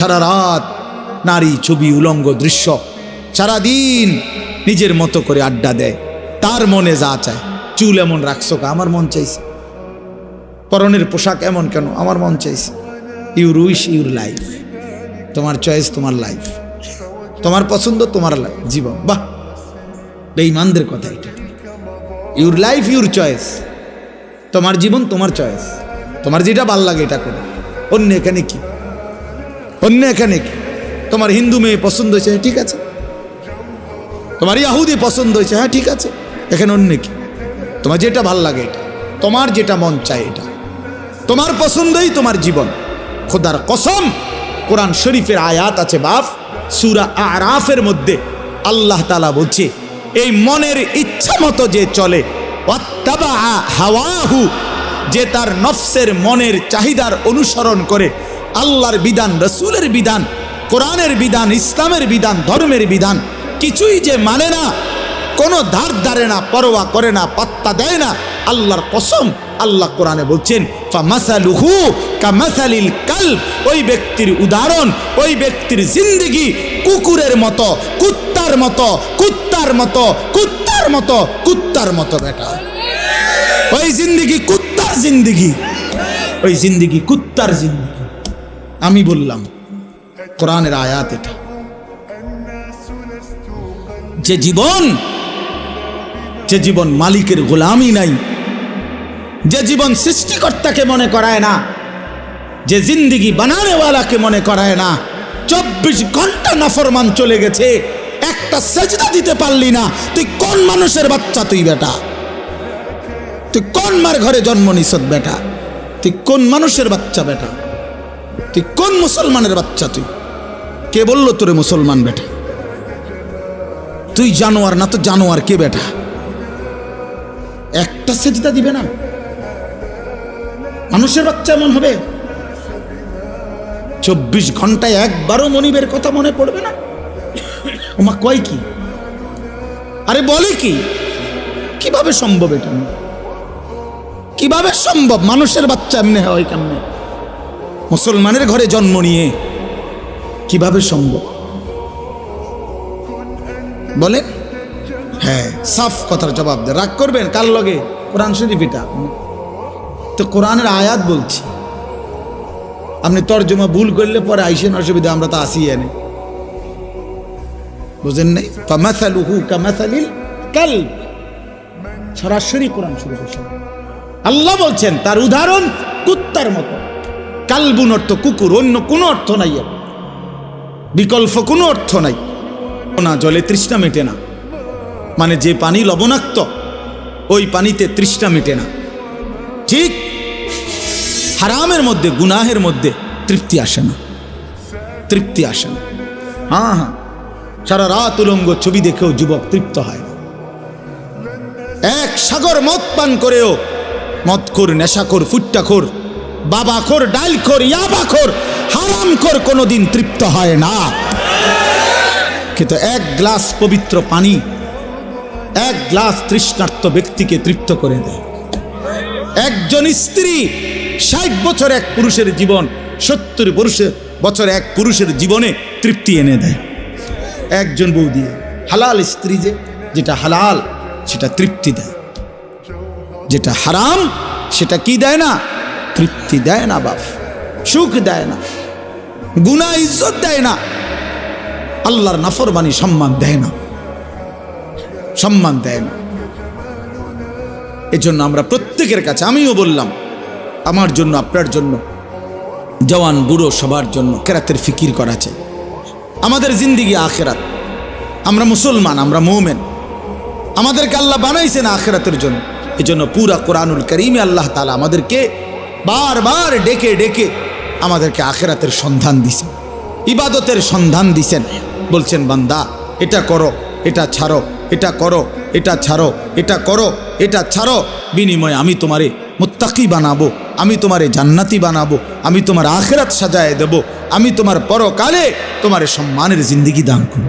সারা রাত নারী ছবি উলঙ্গ দৃশ্য, সারাদিন নিজের মতো করে আড্ডা দেয়, তার মনে যা চায়। চুল এমন রাখছো কা? আমার মন চাইছে। পরনের পোশাক এমন কেন? আমার মন চাইছে। ইউর উইশ ইউর লাইফ, তোমার চয়েস তোমার লাইফ, তোমার পছন্দ তোমার জীবন। বাহ, বেঈমানদের কথা এটা। ইউর লাইফ ইউর চয়েস, তোমার জীবন তোমার চয়েস, তোমার যেটা ভাল লাগে এটা করো। অন্য এখানে কি? অন্য এখানে কি? তোমার হিন্দু মেয়ে পছন্দ হয়েছে, ঠিক আছে। তোমার ইহুদি পছন্দ হয়েছে, হ্যাঁ ঠিক আছে। এখানে অন্য কি? তোমার যেটা ভাল লাগে এটা, তোমার যেটা মন চায় এটা, তোমার পছন্দই তোমার জীবন। খোদার কসম, কোরআন শরীফের আয়াত আছে বাপ, সূরা আরাফের মধ্যে আল্লাহ তাআলা বলছে, এই মনের ইচ্ছা মতো যে চলে, ওয়াত্তাবা হাওয়াহু, যে তার নফসের মনের চাহিদার অনুসরণ করে, আল্লাহর বিধান, রসুলের বিধান, কোরআনের বিধান, ইসলামের বিধান, ধর্মের বিধান কিছুই যে মানে না, কোনো ধার ধারে না, পরোয়া করে না, পাত্তা দেয় না, আল্লাহর কসম, আল্লাহ কোরআনে বলছেন ফামাসালুহু কামাসালিল কালব, ওই ব্যক্তির উদাহরণ, ওই ব্যক্তির জিন্দেগি কুকুরের মতো, কুত্তার মতো, কুত্তার মতো, কুত্তার মতো, কুত্তার মতো। বেটা, ওই জিন্দেগি কুত্তার জিন্দেগি, ওই জিন্দেগি কুত্তার জিন্দেগি। আমি বললাম কোরআনের আয়াত এটা। যে জীবন মালিকের গোলামি নাই, যে জীবন সৃষ্টিকর্তাকে মনে করায় না, যে জিন্দেগি বানানেওয়ালাকে মনে করায় না, 24 ঘন্টা নাফরমান চলে গেছে, একটা সেজদা দিতে পারলি না, তুই কোন মানুষের বাচ্চা? তুই বেটা, তুই কোন মার ঘরে জন্ম নিছ? বেটা, তুই কোন মানুষের বাচ্চা? বেটা, তুই কোন মুসলমানের বাচ্চা? তুই কে বললো তোরে মুসলমান? বেটা, তুই জানোয়ার না তো জানোয়ার কে? বেটা, একটা সেজদা দিবে না, মানুষের বাচ্চা এমন হবে? 24 ঘন্টায় একবারও মনিবের কথা মনে পড়বে না? ওমা কয় কি? আরে বলে কি? কিভাবে সম্ভব এটা? কিভাবে সম্ভব? মানুষের বাচ্চা এমনি হয় কেমনে? মুসলমানের ঘরে জন্ম নিয়ে কিভাবে সম্ভব বলেন? হ্যাঁ, সাফ কথার জবাব দেন। রাগ করবেন কার লগে? কোরআন শরীফ এটা তো, কোরআনের আয়াত বলছি। আপনি তর্জমা ভুল করলে পরে আইসেন, অসুবিধা, আমরা তো আসি এনে, বুঝেন নাই? ফামাসালুহু কামাসালিল কালব, সরাসরি কোরআন শরীফ। আল্লাহ বলছেন তার উদাহরণ কুত্তার মতো। কালবুন অর্থ কুকুর, অন্য কোনো অর্থ নাই, বিকল্প কোনো অর্থ নাই। না, জলে তৃষ্ণা মেটে না, মানে যে পানি লবণাক্ত ওই পানিতে তৃষ্ণা মেটে না। ঠিক হারামের মধ্যে, গুনাহের মধ্যে তৃপ্তি আসে না, তৃপ্তি আসে না। হ্যাঁ হ্যাঁ, সারা রাত উলঙ্গ ছবি দেখেও যুবক তৃপ্ত হয় না। এক সাগর মদ পান করেও মদখোর, নেশাখোর, ফুট্টাখোর, বাবাখোর, ডালখোর, ইয়াবাখোর, হারামখোর কোনোদিন তৃপ্ত হয় না। কিন্তু এক গ্লাস পবিত্র পানি এক গ্লাস তৃষ্ণার্ত ব্যক্তিকে তৃপ্ত করে দেয়। একজন স্ত্রী 60 বছর এক পুরুষের জীবন, 70 বছর এক পুরুষের জীবনে তৃপ্তি এনে দেয় একজন বউ দিয়ে। হালাল স্ত্রী যেটা হালাল সেটা তৃপ্তি দেয়, যেটা হারাম সেটা কি দেয় না? তৃপ্তি দেয় না বাপ, সুখ দেয় না, গুনাহ ইজ্জত দেয় না, আল্লাহর নাফরমানি সম্মান দেয় না, সম্মান দেয় না। এজন্য আমরা প্রত্যেকের কাছে, আমিও বললাম, আমার জন্য, আপনার জন্য, জওয়ান বুড়ো সবার জন্য আখিরাতের ফিকির করা চাই। আমাদের জিন্দেগি আখিরাত, আমরা মুসলমান, আমরা মুমিন, আমাদেরকে আল্লাহ বানাইছেন আখিরাতের জন্য। এজন্য পুরা কোরআনুল কারীমে আল্লাহ তাআলা আমাদেরকে বারবার ডেকে ডেকে আমাদেরকে আখিরাতের সন্ধান দিছেন, ইবাদতের সন্ধান দিছেন। বলছেন বান্দা এটা করো, এটা ছাড়ো, এটা করো, এটা ছাড়ো, এটা করো, এটা ছাড়ো, বিনিময়ে আমি তোমারে মুত্তাকি বানাবো, আমি তোমারে জান্নাতি বানাবো, আমি তোমার আখিরাত সাজায় দেব, আমি তোমার পরকালে তোমার সম্মানের জিন্দেগি দান করব।